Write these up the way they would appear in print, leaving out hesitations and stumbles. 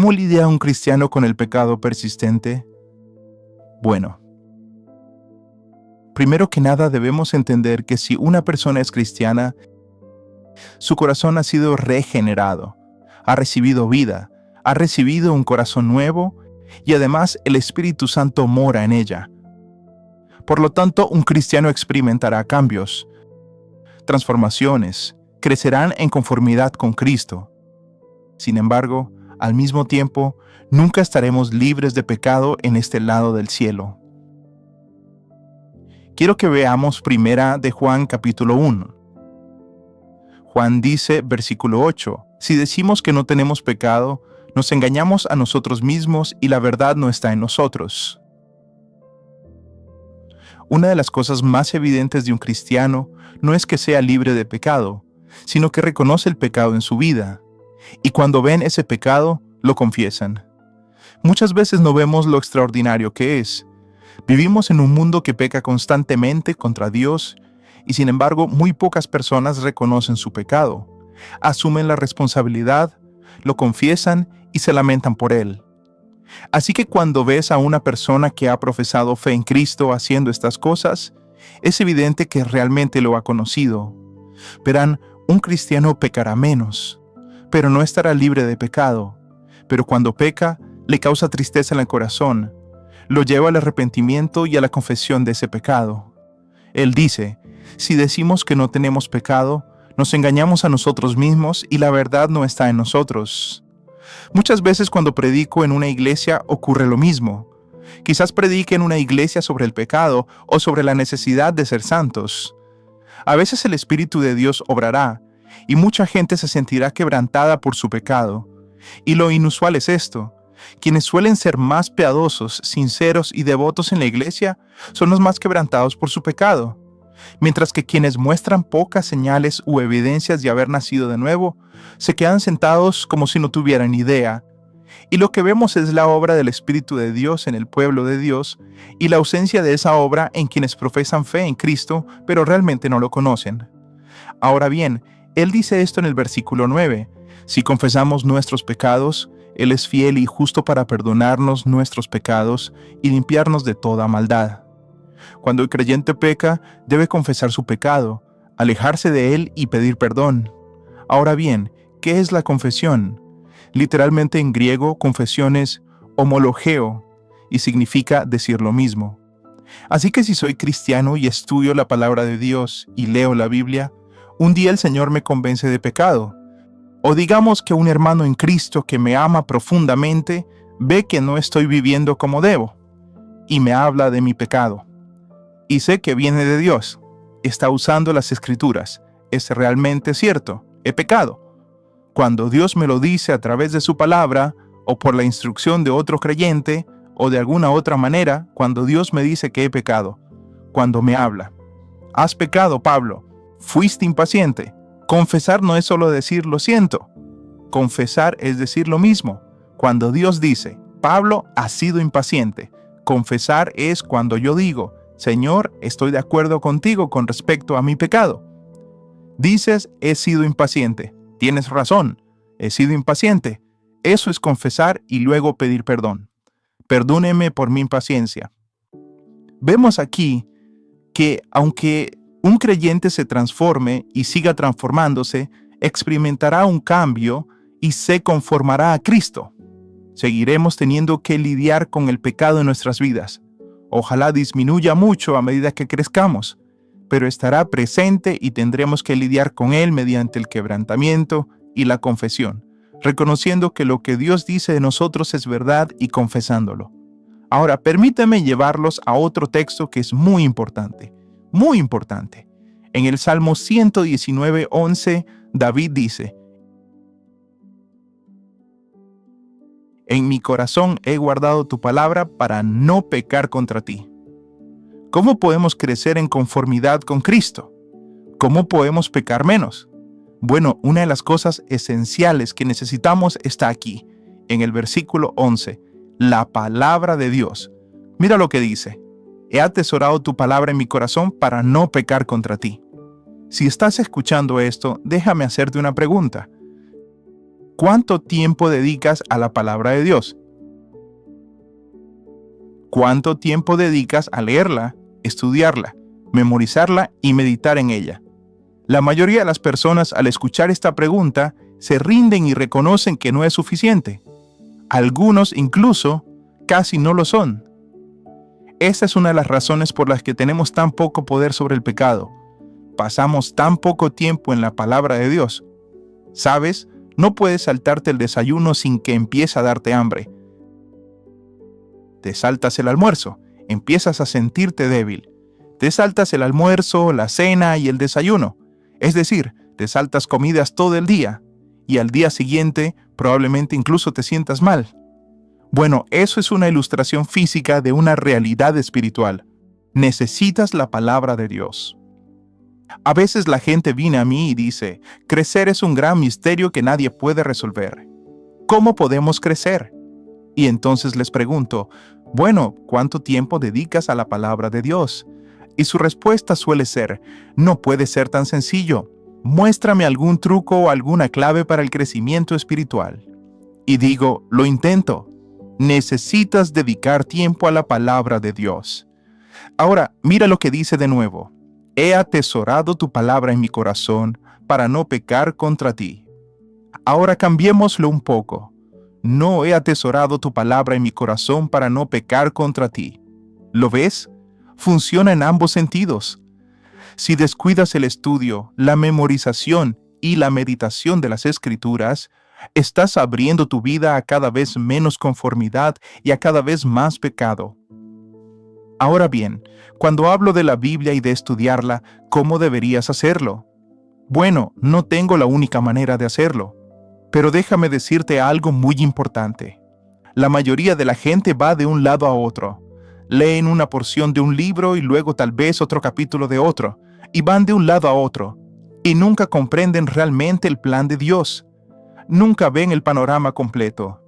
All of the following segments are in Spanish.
¿Cómo lidia un cristiano con el pecado persistente? Bueno, primero que nada debemos entender que si una persona es cristiana, su corazón ha sido regenerado, ha recibido vida, ha recibido un corazón nuevo y además el Espíritu Santo mora en ella. Por lo tanto, un cristiano experimentará cambios, transformaciones, crecerán en conformidad con Cristo. Sin embargo, al mismo tiempo, nunca estaremos libres de pecado en este lado del cielo. Quiero que veamos primera de Juan capítulo 1. Juan dice, versículo 8, si decimos que no tenemos pecado, nos engañamos a nosotros mismos y la verdad no está en nosotros. Una de las cosas más evidentes de un cristiano no es que sea libre de pecado, sino que reconoce el pecado en su vida. Y cuando ven ese pecado, lo confiesan. Muchas veces no vemos lo extraordinario que es. Vivimos en un mundo que peca constantemente contra Dios, y sin embargo muy pocas personas reconocen su pecado, asumen la responsabilidad, lo confiesan y se lamentan por él. Así que cuando ves a una persona que ha profesado fe en Cristo haciendo estas cosas, es evidente que realmente lo ha conocido. Verán, un cristiano pecará menos, pero no estará libre de pecado. Pero cuando peca, le causa tristeza en el corazón, lo lleva al arrepentimiento y a la confesión de ese pecado. Él dice, si decimos que no tenemos pecado, nos engañamos a nosotros mismos y la verdad no está en nosotros. Muchas veces cuando predico en una iglesia ocurre lo mismo. Quizás predique en una iglesia sobre el pecado o sobre la necesidad de ser santos. A veces el Espíritu de Dios obrará y mucha gente se sentirá quebrantada por su pecado. Y lo inusual es esto. Quienes suelen ser más piadosos, sinceros y devotos en la iglesia son los más quebrantados por su pecado, mientras que quienes muestran pocas señales u evidencias de haber nacido de nuevo se quedan sentados como si no tuvieran idea. Y lo que vemos es la obra del Espíritu de Dios en el pueblo de Dios y la ausencia de esa obra en quienes profesan fe en Cristo, pero realmente no lo conocen. Ahora bien, Él dice esto en el versículo 9. Si confesamos nuestros pecados, Él es fiel y justo para perdonarnos nuestros pecados y limpiarnos de toda maldad. Cuando el creyente peca, debe confesar su pecado, alejarse de él y pedir perdón. Ahora bien, ¿qué es la confesión? Literalmente en griego, confesión es homologeo y significa decir lo mismo. Así que si soy cristiano y estudio la palabra de Dios y leo la Biblia, un día el Señor me convence de pecado. O digamos que un hermano en Cristo que me ama profundamente ve que no estoy viviendo como debo y me habla de mi pecado. Y sé que viene de Dios. Está usando las Escrituras. Es realmente cierto. He pecado. Cuando Dios me lo dice a través de su palabra, o por la instrucción de otro creyente, o de alguna otra manera, cuando Dios me dice que he pecado, cuando me habla. Has pecado, Pablo. Fuiste impaciente. Confesar no es solo decir lo siento. Confesar es decir lo mismo. Cuando Dios dice, Pablo ha sido impaciente. Confesar es cuando yo digo, Señor, estoy de acuerdo contigo con respecto a mi pecado. Dices, he sido impaciente. Tienes razón, he sido impaciente. Eso es confesar y luego pedir perdón. Perdóneme por mi impaciencia. Vemos aquí que aunque un creyente se transforme y siga transformándose, experimentará un cambio y se conformará a Cristo. Seguiremos teniendo que lidiar con el pecado en nuestras vidas. Ojalá disminuya mucho a medida que crezcamos, pero estará presente y tendremos que lidiar con él mediante el quebrantamiento y la confesión, reconociendo que lo que Dios dice de nosotros es verdad y confesándolo. Ahora, permítame llevarlos a otro texto que es muy importante, muy importante. En el Salmo 119:11, David dice, en mi corazón he guardado tu palabra para no pecar contra ti. ¿Cómo podemos crecer en conformidad con Cristo? ¿Cómo podemos pecar menos? Bueno, una de las cosas esenciales que necesitamos está aquí, en el versículo 11, la palabra de Dios. Mira lo que dice, he atesorado tu palabra en mi corazón para no pecar contra ti. Si estás escuchando esto, déjame hacerte una pregunta. ¿Cuánto tiempo dedicas a la palabra de Dios? ¿Cuánto tiempo dedicas a leerla, estudiarla, memorizarla y meditar en ella? La mayoría de las personas, al escuchar esta pregunta, se rinden y reconocen que no es suficiente. Algunos incluso casi no lo son. Esta es una de las razones por las que tenemos tan poco poder sobre el pecado. Pasamos tan poco tiempo en la palabra de Dios. ¿Sabes? No puedes saltarte el desayuno sin que empiece a darte hambre. Te saltas el almuerzo, empiezas a sentirte débil. Te saltas el almuerzo, la cena y el desayuno. Es decir, te saltas comidas todo el día y al día siguiente probablemente incluso te sientas mal. Bueno, eso es una ilustración física de una realidad espiritual. Necesitas la palabra de Dios. A veces la gente viene a mí y dice, crecer es un gran misterio que nadie puede resolver. ¿Cómo podemos crecer? Y entonces les pregunto, bueno, ¿cuánto tiempo dedicas a la palabra de Dios? Y su respuesta suele ser, no puede ser tan sencillo. Muéstrame algún truco o alguna clave para el crecimiento espiritual. Y digo, lo intento. Necesitas dedicar tiempo a la palabra de Dios. Ahora, mira lo que dice de nuevo. He atesorado tu palabra en mi corazón para no pecar contra ti. Ahora cambiémoslo un poco. No he atesorado tu palabra en mi corazón para no pecar contra ti. ¿Lo ves? Funciona en ambos sentidos. Si descuidas el estudio, la memorización y la meditación de las Escrituras, estás abriendo tu vida a cada vez menos conformidad y a cada vez más pecado. Ahora bien, cuando hablo de la Biblia y de estudiarla, ¿cómo deberías hacerlo? Bueno, no tengo la única manera de hacerlo, pero déjame decirte algo muy importante. La mayoría de la gente va de un lado a otro. Leen una porción de un libro y luego tal vez otro capítulo de otro, y van de un lado a otro, y nunca comprenden realmente el plan de Dios. Nunca ven el panorama completo.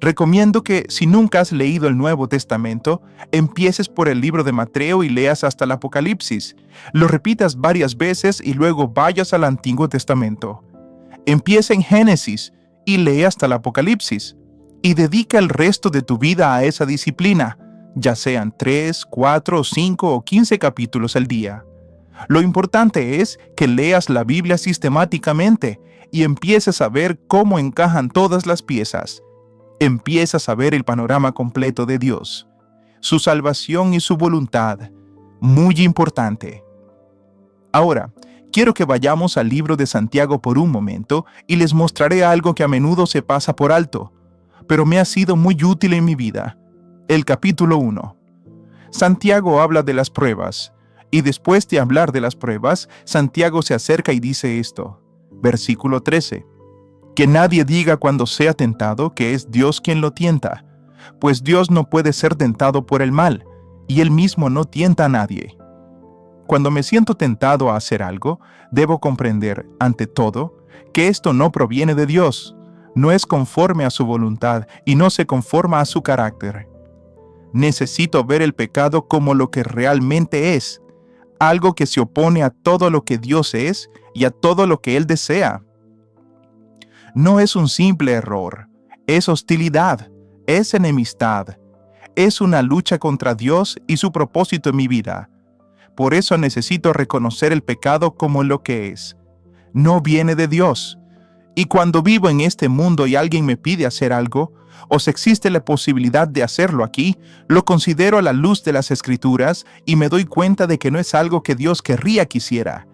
Recomiendo que, si nunca has leído el Nuevo Testamento, empieces por el libro de Mateo y leas hasta el Apocalipsis. Lo repitas varias veces y luego vayas al Antiguo Testamento. Empieza en Génesis y lee hasta el Apocalipsis. Y dedica el resto de tu vida a esa disciplina, ya sean 3, 4, 5 o 15 capítulos al día. Lo importante es que leas la Biblia sistemáticamente y empieces a ver cómo encajan todas las piezas. Empiezas a ver el panorama completo de Dios, su salvación y su voluntad. Muy importante. Ahora, quiero que vayamos al libro de Santiago por un momento y les mostraré algo que a menudo se pasa por alto, pero me ha sido muy útil en mi vida. El capítulo 1. Santiago habla de las pruebas, y después de hablar de las pruebas, Santiago se acerca y dice esto. Versículo 13. Que nadie diga cuando sea tentado que es Dios quien lo tienta, pues Dios no puede ser tentado por el mal, y Él mismo no tienta a nadie. Cuando me siento tentado a hacer algo, debo comprender, ante todo, que esto no proviene de Dios, no es conforme a su voluntad y no se conforma a su carácter. Necesito ver el pecado como lo que realmente es, algo que se opone a todo lo que Dios es y a todo lo que Él desea. No es un simple error, es hostilidad, es enemistad, es una lucha contra Dios y su propósito en mi vida. Por eso necesito reconocer el pecado como lo que es. No viene de Dios. Y cuando vivo en este mundo y alguien me pide hacer algo, o si existe la posibilidad de hacerlo aquí, lo considero a la luz de las Escrituras y me doy cuenta de que no es algo que Dios querría que hiciera.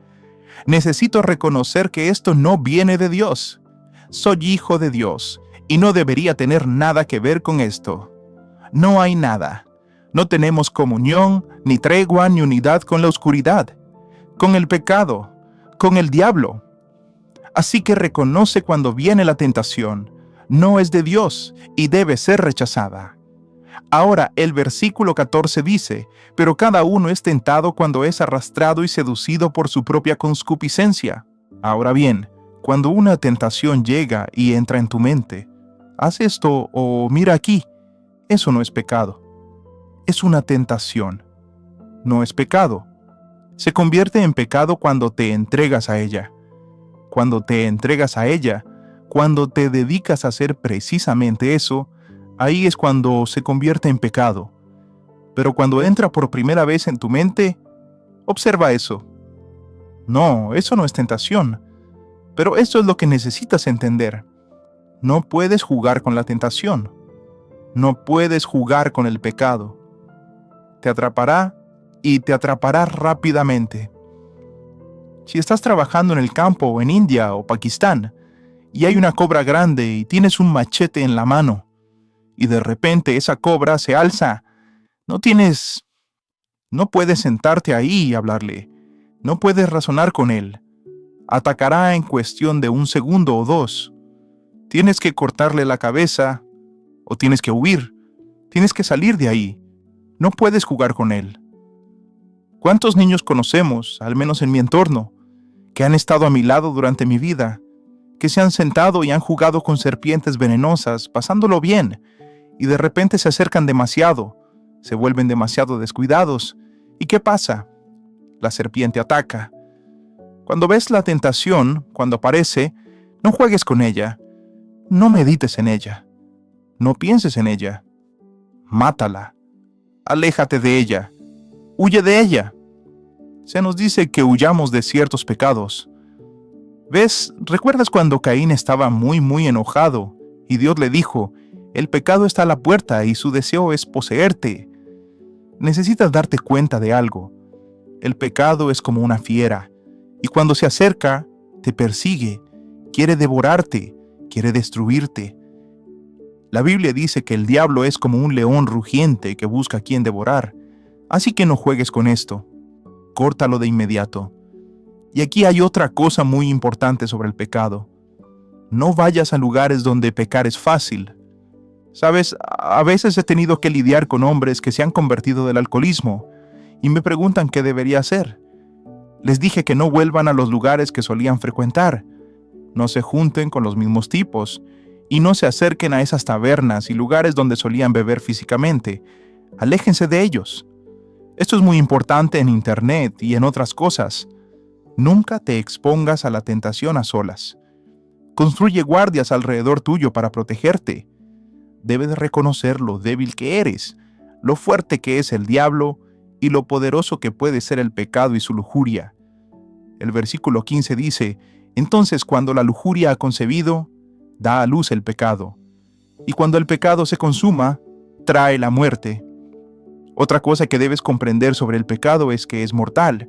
Necesito reconocer que esto no viene de Dios. Soy hijo de Dios y no debería tener nada que ver con esto. No hay nada. No tenemos comunión, ni tregua, ni unidad con la oscuridad, con el pecado, con el diablo. Así que reconoce cuando viene la tentación. No es de Dios y debe ser rechazada. Ahora el versículo 14 dice, pero cada uno es tentado cuando es arrastrado y seducido por su propia concupiscencia. Ahora bien, cuando una tentación llega y entra en tu mente, haz esto o mira aquí, eso no es pecado. Es una tentación. No es pecado. Se convierte en pecado cuando te entregas a ella. Cuando te entregas a ella, Cuando te dedicas a hacer precisamente eso, ahí es cuando se convierte en pecado. Pero cuando entra por primera vez en tu mente, observa eso. No, eso no es tentación. Pero esto es lo que necesitas entender. No puedes jugar con la tentación. No puedes jugar con el pecado. Te atrapará y te atrapará rápidamente. Si estás trabajando en el campo o en India o Pakistán y hay una cobra grande y tienes un machete en la mano y de repente esa cobra se alza, no puedes sentarte ahí y hablarle. No puedes razonar con él. Atacará en cuestión de 1 segundo o 2. Tienes que cortarle la cabeza o tienes que huir. Tienes que salir de ahí. No puedes jugar con él. ¿Cuántos niños conocemos, al menos en mi entorno, que han estado a mi lado durante mi vida, que se han sentado y han jugado con serpientes venenosas, pasándolo bien, y de repente se acercan demasiado, se vuelven demasiado descuidados? ¿Y qué pasa? La serpiente ataca. Cuando ves la tentación, cuando aparece, no juegues con ella, no medites en ella, no pienses en ella. Mátala. Aléjate de ella. Huye de ella. Se nos dice que huyamos de ciertos pecados. ¿Ves? ¿Recuerdas cuando Caín estaba muy enojado y Dios le dijo, el pecado está a la puerta y su deseo es poseerte? Necesitas darte cuenta de algo. El pecado es como una fiera, y cuando se acerca, te persigue, quiere devorarte, quiere destruirte. La Biblia dice que el diablo es como un león rugiente que busca a quien devorar, así que no juegues con esto. Córtalo de inmediato. Y aquí hay otra cosa muy importante sobre el pecado. No vayas a lugares donde pecar es fácil. Sabes, a veces he tenido que lidiar con hombres que se han convertido del alcoholismo y me preguntan qué debería hacer. Les dije que no vuelvan a los lugares que solían frecuentar, no se junten con los mismos tipos y no se acerquen a esas tabernas y lugares donde solían beber físicamente. Aléjense de ellos. Esto es muy importante en Internet y en otras cosas. Nunca te expongas a la tentación a solas. Construye guardias alrededor tuyo para protegerte. Debes reconocer lo débil que eres, lo fuerte que es el diablo y lo poderoso que puede ser el pecado y su lujuria. El versículo 15 dice, entonces cuando la lujuria ha concebido, da a luz el pecado. Y cuando el pecado se consuma, trae la muerte. Otra cosa que debes comprender sobre el pecado es que es mortal.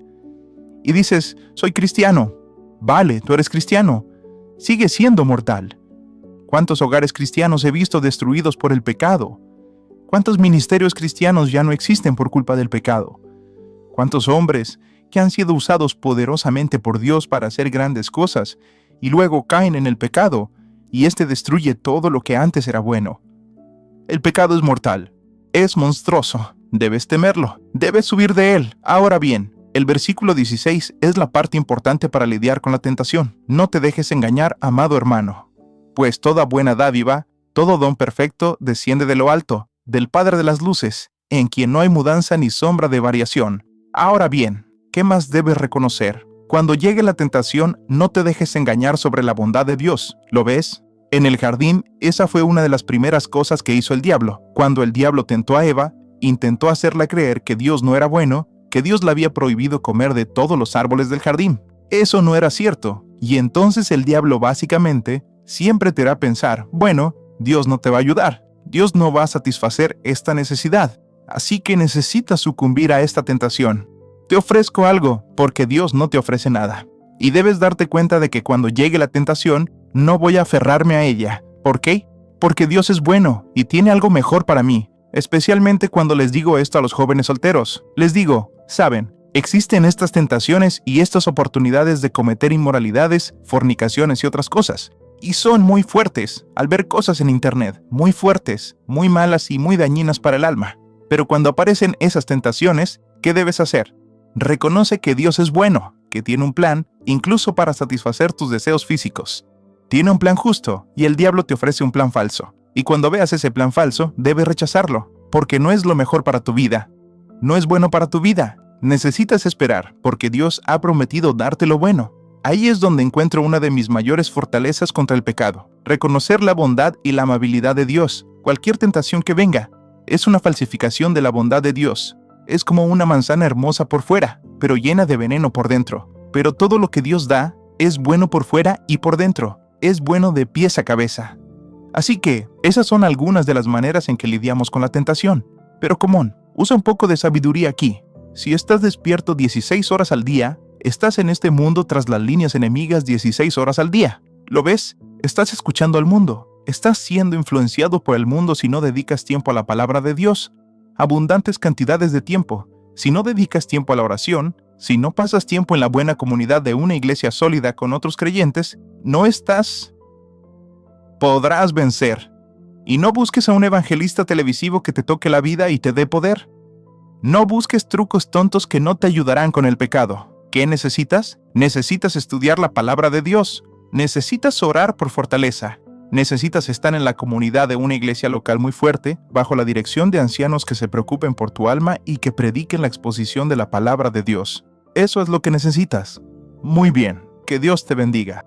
Y dices, soy cristiano. Vale, tú eres cristiano. Sigue siendo mortal. ¿Cuántos hogares cristianos he visto destruidos por el pecado? ¿Cuántos ministerios cristianos ya no existen por culpa del pecado? ¿Cuántos hombres que han sido usados poderosamente por Dios para hacer grandes cosas y luego caen en el pecado y éste destruye todo lo que antes era bueno? El pecado es mortal, es monstruoso, debes temerlo, debes huir de él. Ahora bien, el versículo 16 es la parte importante para lidiar con la tentación. No te dejes engañar, amado hermano, pues toda buena dádiva, todo don perfecto desciende de lo alto, del Padre de las luces, en quien no hay mudanza ni sombra de variación. Ahora bien, ¿qué más debes reconocer? Cuando llegue la tentación, no te dejes engañar sobre la bondad de Dios. ¿Lo ves? En el jardín, esa fue una de las primeras cosas que hizo el diablo. Cuando el diablo tentó a Eva, intentó hacerla creer que Dios no era bueno, que Dios le había prohibido comer de todos los árboles del jardín. Eso no era cierto, y entonces el diablo básicamente siempre te hará pensar, bueno, Dios no te va a ayudar. Dios no va a satisfacer esta necesidad, así que necesitas sucumbir a esta tentación. Te ofrezco algo, porque Dios no te ofrece nada. Y debes darte cuenta de que cuando llegue la tentación, no voy a aferrarme a ella. ¿Por qué? Porque Dios es bueno y tiene algo mejor para mí, especialmente cuando les digo esto a los jóvenes solteros. Les digo, saben, existen estas tentaciones y estas oportunidades de cometer inmoralidades, fornicaciones y otras cosas. Y son muy fuertes al ver cosas en internet, muy fuertes, muy malas y muy dañinas para el alma. Pero cuando aparecen esas tentaciones, ¿qué debes hacer? Reconoce que Dios es bueno, que tiene un plan, incluso para satisfacer tus deseos físicos. Tiene un plan justo y el diablo te ofrece un plan falso. Y cuando veas ese plan falso, debes rechazarlo, porque no es lo mejor para tu vida. No es bueno para tu vida. Necesitas esperar, porque Dios ha prometido darte lo bueno. Ahí es donde encuentro una de mis mayores fortalezas contra el pecado. Reconocer la bondad y la amabilidad de Dios. Cualquier tentación que venga es una falsificación de la bondad de Dios. Es como una manzana hermosa por fuera, pero llena de veneno por dentro. Pero todo lo que Dios da es bueno por fuera y por dentro. Es bueno de pies a cabeza. Así que, esas son algunas de las maneras en que lidiamos con la tentación. Pero usa un poco de sabiduría aquí. Si estás despierto 16 horas al día, estás en este mundo tras las líneas enemigas 16 horas al día. ¿Lo ves? Estás escuchando al mundo. Estás siendo influenciado por el mundo si no dedicas tiempo a la palabra de Dios. Abundantes cantidades de tiempo. Si no dedicas tiempo a la oración, si no pasas tiempo en la buena comunidad de una iglesia sólida con otros creyentes, podrás vencer. Y no busques a un evangelista televisivo que te toque la vida y te dé poder. No busques trucos tontos que no te ayudarán con el pecado. ¿Qué necesitas? Necesitas estudiar la palabra de Dios. Necesitas orar por fortaleza. Necesitas estar en la comunidad de una iglesia local muy fuerte, bajo la dirección de ancianos que se preocupen por tu alma y que prediquen la exposición de la palabra de Dios. Eso es lo que necesitas. Muy bien, que Dios te bendiga.